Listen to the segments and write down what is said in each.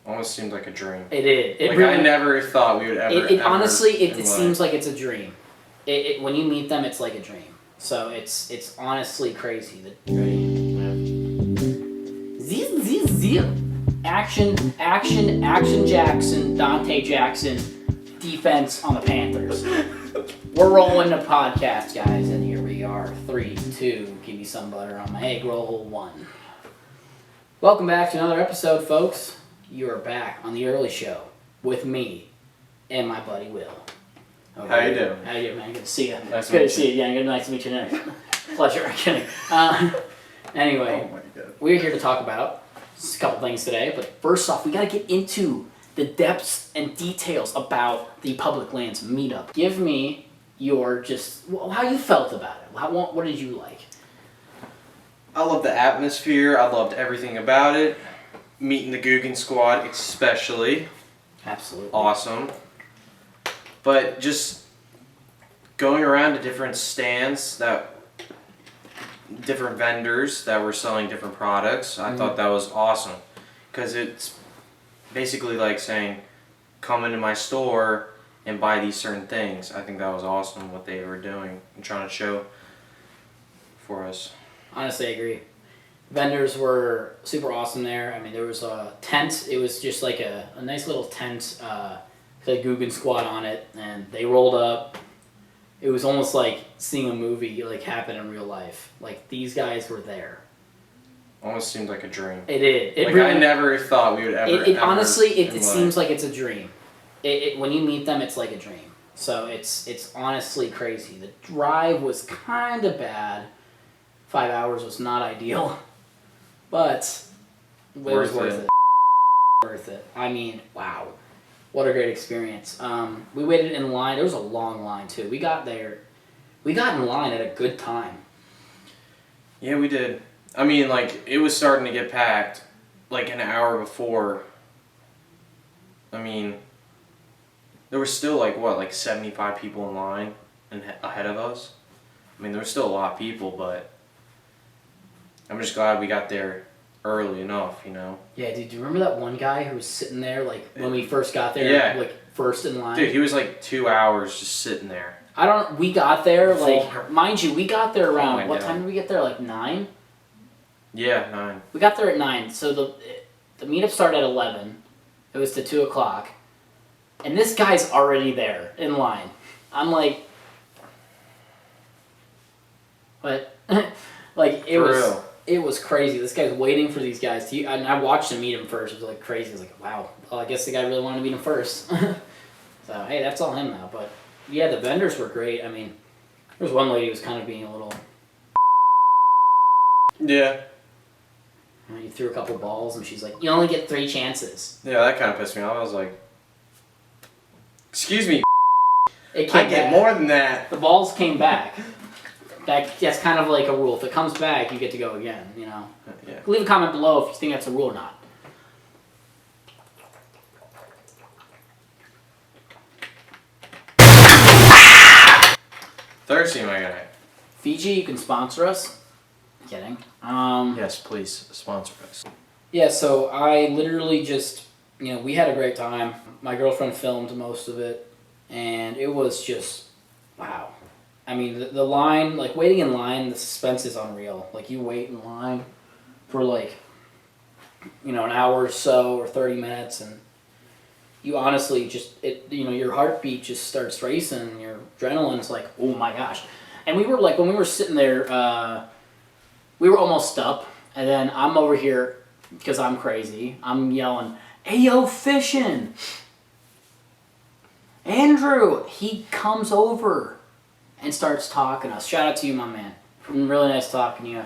Almost seemed like a dream. It did. It like really, I never thought we would ever. It honestly, it seems like it's a dream. When you meet them, it's like a dream. So it's honestly crazy. Ready? Action Jackson, Dante Jackson, defense on the Panthers. We're rolling the podcast, guys, and here we are. 3, 2, give me some butter on my egg roll. 1. Welcome back to another episode, folks. You are back on the early show with me and my buddy Will. Okay. How you doing? How you doing, man? Good to see you. Nice Good to see you. Yeah, good. Nice to meet you next. Pleasure. Kidding. Anyway, oh my God. We're here to talk about a couple things today, but first off, we got to get into the depths and details about the Public Lands meetup. Give me your how you felt about it. What did you like? I loved the atmosphere. I loved everything about it. Meeting the Guggen squad especially. Absolutely. Awesome. But just going around to different stands, different vendors that were selling different products, I thought that was awesome. Because it's basically like saying, come into my store and buy these certain things. I think that was awesome what they were doing and trying to show for us. Honestly, I agree. Vendors were super awesome there. I mean, there was a tent. It was just like a nice little tent, the Guggen squad on it, and they rolled up. It was almost like seeing a movie like happen in real life. Like these guys were there. Almost seemed like a dream. It did. It like really, I never thought we would ever. Honestly, it seems like it's a dream. When you meet them, it's like a dream. So it's honestly crazy. The drive was kind of bad. 5 hours was not ideal, but it was worth it. Worth it. I mean, wow. What a great experience. We waited in line. There was a long line, too. We got in line at a good time. Yeah, we did. I mean, like, it was starting to get packed, like, an hour before. I mean, there was still, like 75 people in line ahead of us. I mean, there was still a lot of people, but I'm just glad we got there early enough, you know? Yeah, dude, do you remember that one guy who was sitting there, like, when we first got there? Yeah. Like, first in line? Dude, he was, like, 2 hours just sitting there. We got there, like, mind you, we got there around, what time did we get there, like, 9? Yeah, 9. We got there at 9, so the meetup started at 11. It was to 2 o'clock. And this guy's already there, in line. I'm like... But, like, it was crazy. This guy's waiting for these guys to... And I watched him meet him first. It was like crazy. I was like, wow. Well, I guess the guy really wanted to meet him first. So, hey, that's all him now. But, yeah, the vendors were great. I mean, there was one lady who was kind of being a little... Yeah. You threw a couple balls, and she's like, you only get 3 chances. Yeah, that kind of pissed me off. I was like, excuse me, I get more than that. The balls came back. That's kind of like a rule. If it comes back, you get to go again, you know? Yeah. Leave a comment below if you think that's a rule or not. Thirsty, my guy. Fiji, you can sponsor us. Kidding. Yes, please, sponsor us. Yeah, so I literally just, we had a great time. My girlfriend filmed most of it, and it was just, wow. I mean, the line, like, waiting in line, the suspense is unreal. Like, you wait in line for, like, an hour or so, or 30 minutes, and you honestly just, your heartbeat just starts racing, and your adrenaline's like, oh my gosh. And we were, like, when we were sitting there, we were almost up, and then I'm over here, because I'm crazy, I'm yelling, hey, yo, fishing! Andrew, he comes over and starts talking to us. Shout out to you, my man. Really nice talking to you.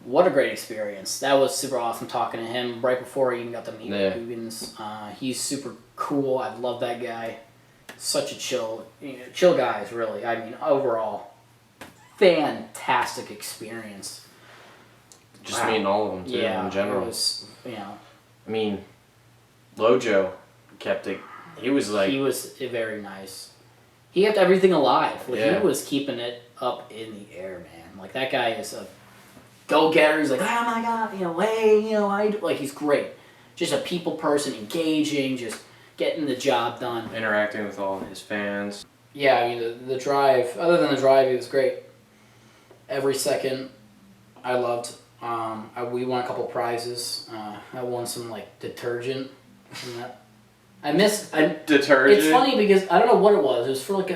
What a great experience. That was super awesome talking to him right before I even got to meet Guggen's. He's super cool. I love that guy. Such a chill guys, really. I mean, overall, fantastic experience. Just meeting all of them, too, in general. It was, I mean, Lojo kept it. He was like... He was very nice. He kept everything alive. Like, yeah. He was keeping it up in the air, man. Like, that guy is a go-getter. He's like, oh my God, hey, like, he's great. just a people person, engaging, just getting the job done. Interacting with all his fans. Yeah, I mean, the drive, other than the drive, it was great. Every second I loved. We won a couple prizes. I won some, like, detergent. From that. Detergent? It's funny because I don't know what it was. It was for, like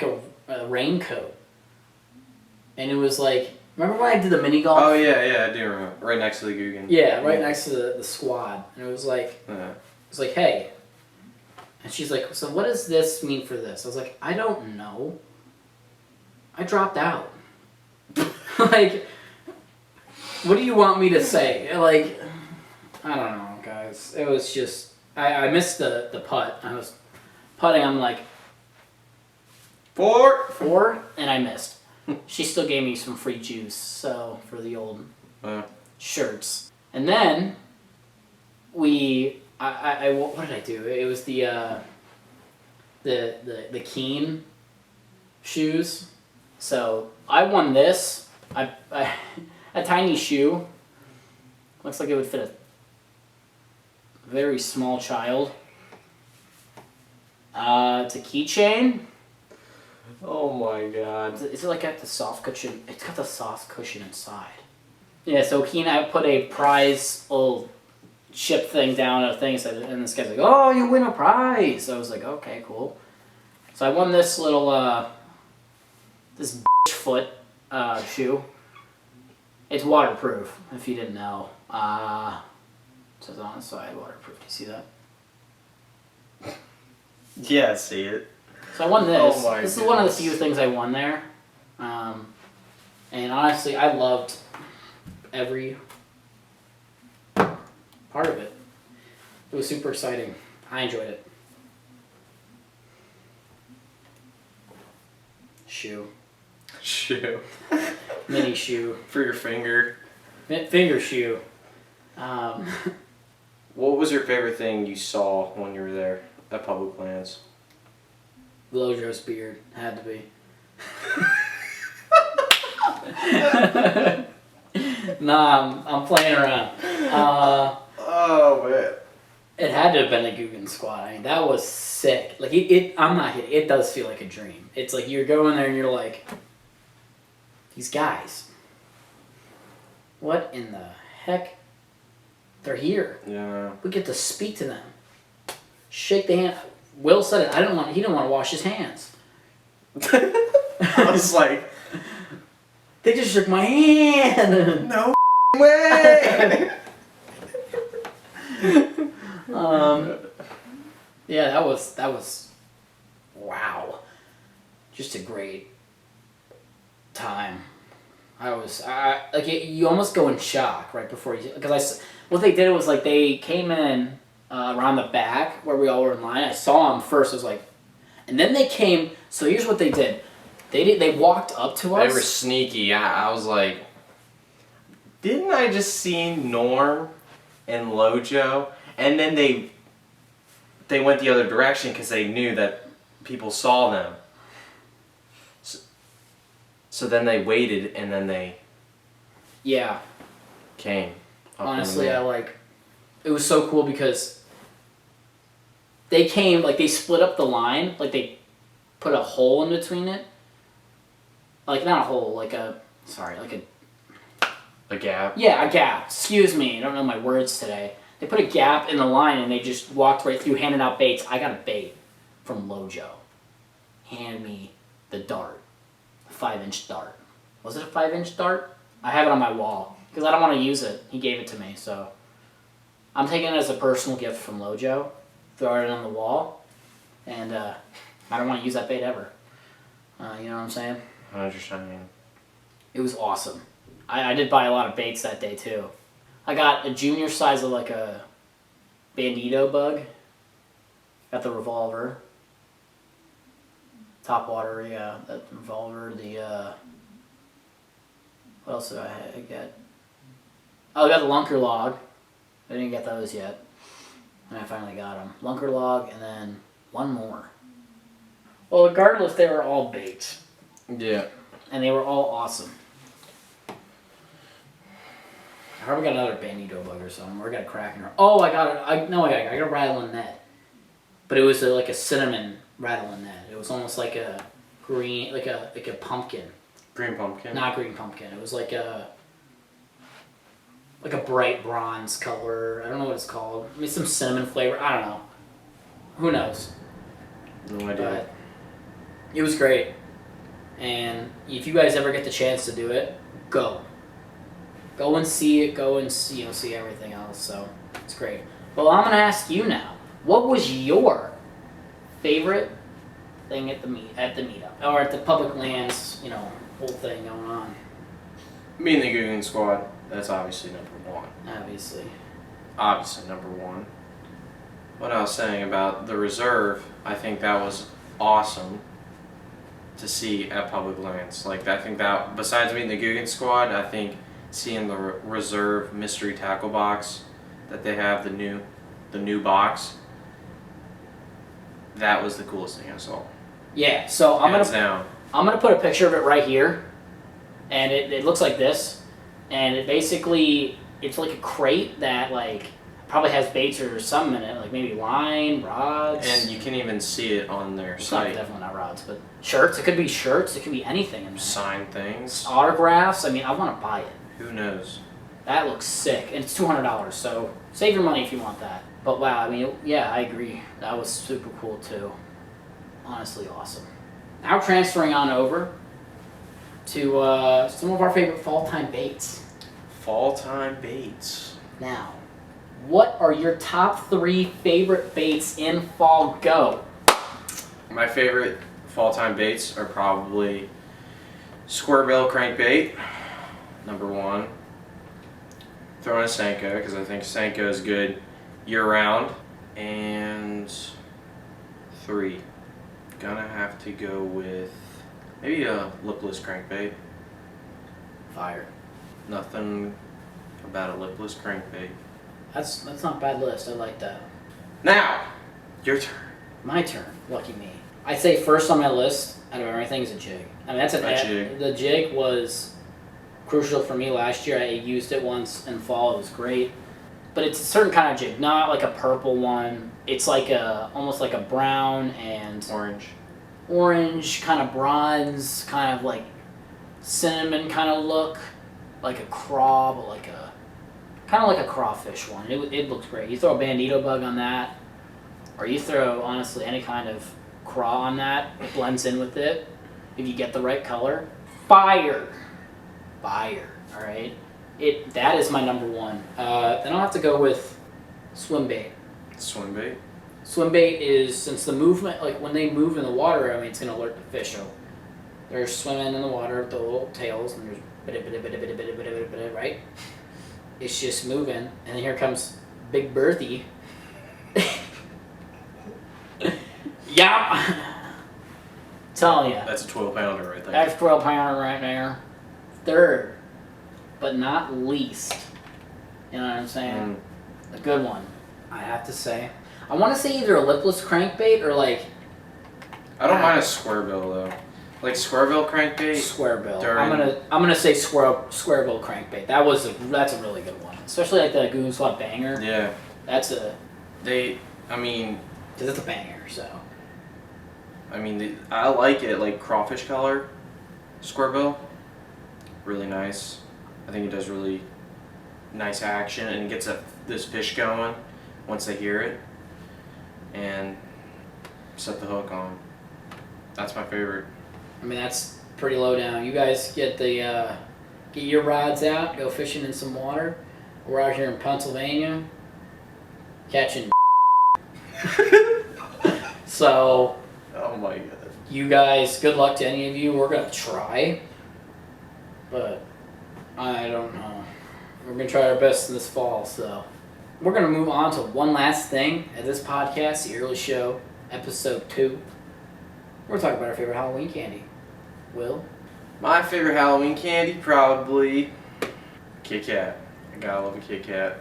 a raincoat. And it was like, remember when I did the mini golf? Oh, yeah, I do remember. Right next to the Guggen. Yeah, right next to the squad. And it was like, hey. And she's like, so what does this mean for this? I was like, I don't know. I dropped out. Like, what do you want me to say? Like, I don't know, guys. It was just, I missed the putt. I was putting, I'm like, 4, and I missed. She still gave me some free juice, so, for the old shirts. And then, what did I do? It was the Keen shoes. So, I won this. A tiny shoe. Looks like it would fit a very small child. It's a keychain. Oh my god. Is it like got the soft cushion? It's got the soft cushion inside. Yeah, so Keen, I put a prize little chip thing down a thing, and this guy's like, oh, you win a prize. So I was like, okay, cool. So I won this little, this foot shoe. It's waterproof, if you didn't know. It says on the side, waterproof. Do you see that? Yeah, I see it. So I won this. Oh my This is one of the few things I won there. And honestly, I loved every part of it. It was super exciting. I enjoyed it. Shoe. Mini shoe. For your finger. Finger shoe. What was your favorite thing you saw when you were there at Public Lands? Blowjo's beard. Had to be. Nah, I'm playing around. Oh, man. It had to have been the Guggen squad. I mean, that was sick. Like, I'm not kidding. It does feel like a dream. It's like you're going there and you're like, these guys, what in the heck? They're here. Yeah. We get to speak to them. Shake the hand. Will said it. He didn't want to wash his hands. I was like, they just shook my hand. no way. Yeah, that was wow. Just a great time. You almost go in shock right before you, because what they did was like they came in around the back where we all were in line. I saw them first. I was like, and then they came. So here's what they did. They walked up to us. They were sneaky. I was like, didn't I just see Norm and Lojo? And then they went the other direction because they knew that people saw them. So then they waited, and then they came. Honestly, it was so cool because they came, like they split up the line, like they put a hole in between it. Like not a hole, like a gap. Yeah, a gap. Excuse me, I don't know my words today. They put a gap in the line and they just walked right through, handing out baits. I got a bait from Lojo. Hand me the dart. A 5-inch dart. Was it a 5-inch dart? I have it on my wall because I don't want to use it. He gave it to me, so I'm taking it as a personal gift from Lojo. Throw it on the wall, and I don't want to use that bait ever. You know what I'm saying? 100%. It was awesome. I did buy a lot of baits that day too. I got a junior size of like a bandito bug. Got the revolver. Top water, yeah, that revolver. What else did I get? Oh, I got the lunker log. I didn't get those yet. And I finally got them. Lunker log and then one more. Well, regardless, they were all baits. Yeah. And they were all awesome. I probably got another bandito bug or something. Or I got a kraken. Oh, I got it. I got a rattling net. But it was like a cinnamon rattling net. It was almost like a green, like a pumpkin. Green pumpkin? Not green pumpkin. It was like a bright bronze color. I don't know what it's called. Maybe some cinnamon flavor. I don't know. Who knows? No idea. But it was great. And if you guys ever get the chance to do it, go. Go and see it. Go and see everything else. So it's great. Well, I'm gonna ask you now. What was your favorite thing at the meetup or at the public lands? Whole thing going on. Me and the Goon Squad. That's obviously number one. Obviously Number one. What I was saying about the reserve, I think that was awesome to see at public lands. Like, I think that, besides meeting the Guggen Squad, I think seeing the reserve mystery tackle box that they have, the new box, that was the coolest thing I saw. Yeah. So I'm gonna put a picture of it right here, and it looks like this, and it's like a crate that like probably has baits or something in it, like maybe line, rods. And you can even see it on their site. Definitely not rods, but shirts. It could be shirts. It could be anything in there. Sign things. Autographs. I mean, I want to buy it. Who knows? That looks sick, and it's $200. So save your money if you want that. But wow, I mean, yeah, I agree. That was super cool too. Honestly, awesome. Now transferring on over to some of our favorite fall time baits. Fall time baits. Now, what are your top 3 favorite baits in fall? Go. My favorite fall time baits are probably square bill crankbait, number 1. Throw in a Senko because I think Senko is good year round. And 3, gonna have to go with maybe a lipless crankbait. Fire. Nothing about a lipless crankbait. That's not a bad list. I like that. Now, your turn. My turn. Lucky me. I'd say first on my list out of everything is a jig. I mean, that's a jig. The jig was crucial for me last year. I used it once in fall. It was great. But it's a certain kind of jig, not like a purple one. It's like almost like a brown and orange, kind of bronze, kind of like cinnamon kind of look, like a craw, but like a kind of like a crawfish one. It looks great. You throw a bandito bug on that, or you throw honestly any kind of craw on that. It blends in with it if you get the right color. Fire. All right. That is my number 1. Then I'll have to go with swim bait. Swim bait? Swim bait is, since the movement, like when they move in the water, I mean, it's going to alert the fish. So they're swimming in the water with the little tails, and there's bit, right? It's just moving, and here comes Big Berthy. Yeah. Telling you. That's a 12-pounder right there. That's 12-pounder right there. Third, but not least, you know what I'm saying? A good one, I have to say. I want to say either a lipless crankbait or like... I don't mind a square bill though. Like square bill crankbait. Square bill. I'm gonna say square bill crankbait. That's a really good one, especially like the Goon Squad banger. Yeah. That's a. I mean. Because it's a banger, so. I mean, I like it like crawfish color, square bill. Really nice. I think it does really nice action and it gets this fish going once they hear it and set the hook on. That's my favorite. I mean, that's pretty low down. You guys get your rods out, go fishing in some water. We're out here in Pennsylvania catching. So. Oh my god. You guys, good luck to any of you. We're gonna try, but I don't know. We're gonna try our best this fall. So we're gonna move on to one last thing at this podcast, the early show, episode 2. We're talking about our favorite Halloween candy. Will? My favorite Halloween candy, probably Kit Kat. I gotta love a Kit Kat.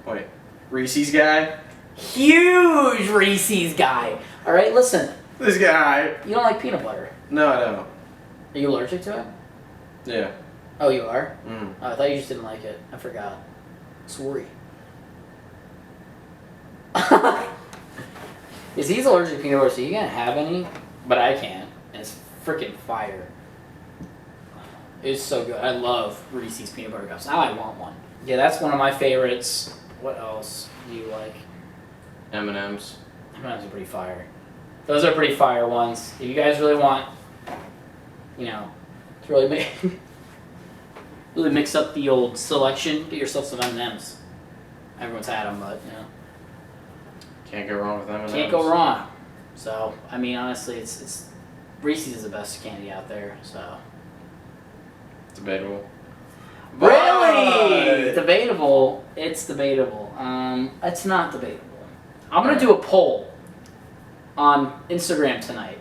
Wait, Reese's guy? Huge Reese's guy. All right, listen. This guy. You don't like peanut butter? No, I don't. Are you allergic to it? Yeah. Oh, you are? Mm. Oh, I thought you just didn't like it. I forgot. Sorry. Is he's allergic to peanut butter, so you can't have any, but I can't. And it's freaking fire. It's so good. I love Reese's peanut butter cups. Now I want one. Yeah, that's one of my favorites. What else do you like? M&M's. M&M's are pretty fire. Those are pretty fire ones. If you guys really want, you know, to really make really mix up the old selection, get yourself some M&M's. Everyone's had them, but you know, Can't go wrong with M&M's. can't go wrong. So I mean, honestly, it's Reese's is the best candy out there. So Debatable. really But- debatable. It's debatable. It's not debatable. I'm gonna do a poll on Instagram tonight,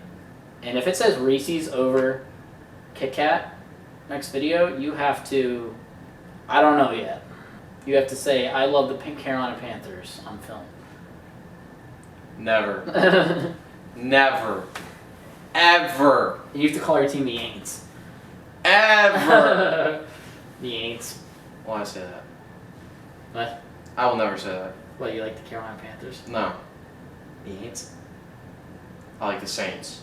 and if it says Reese's over Kit Kat next video, you have to. I don't know yet. You have to say I love the Pink Carolina Panthers on film. Never. Never. Ever. You have to call your team the Aints. Ever. The Aints. Why I say that? What? I will never say that. What, you like the Carolina Panthers? No. The Aints? I like the Saints.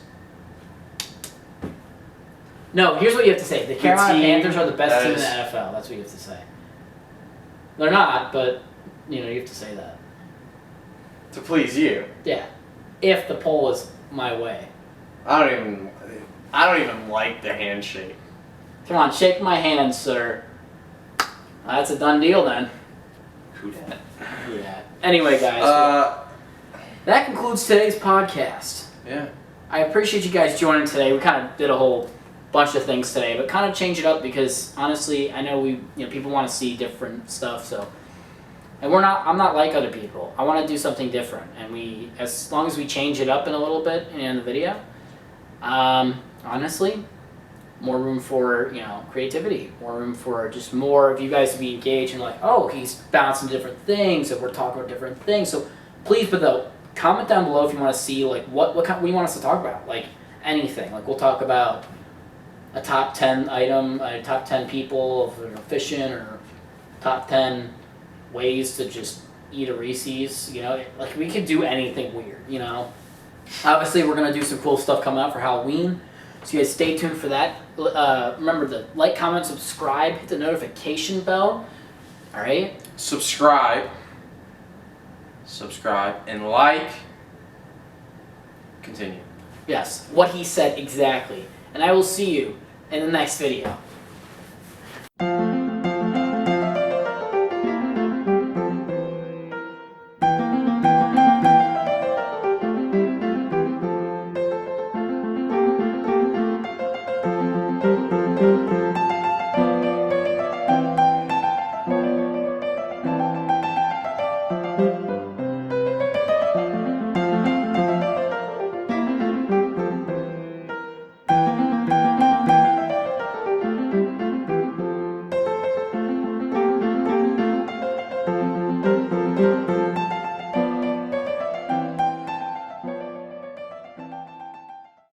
No, here's what you have to say. The Carolina team Panthers are the best that team in is- the NFL. That's what you have to say. They're not, but you know, you have to say that. To please you. Yeah. If the poll is my way. I don't even like the handshake. Come on, shake my hand, sir. That's a done deal then. Who dat? Yeah. Anyway, guys, that concludes today's podcast. Yeah. I appreciate you guys joining today. We kind of did a whole bunch of things today, but kind of change it up because honestly, I know people want to see different stuff. So, and I'm not like other people. I want to do something different, and as long as we change it up in a little bit in the video, honestly, more room for creativity, more room for just more of you guys to be engaged and like, oh, he's bouncing different things, and we're talking about different things. So please, comment down below if you want to see like what you want us to talk about, like anything. Like we'll talk about a top 10 item, top 10 people of fishing, or top 10 ways to just eat a Reese's. Like we could do anything weird. Obviously we're gonna do some cool stuff coming out for Halloween. So you guys stay tuned for that. Remember to like, comment, subscribe, hit the notification bell. All right. Subscribe, and like. Continue. Yes, what he said exactly. And I will see you in the next video.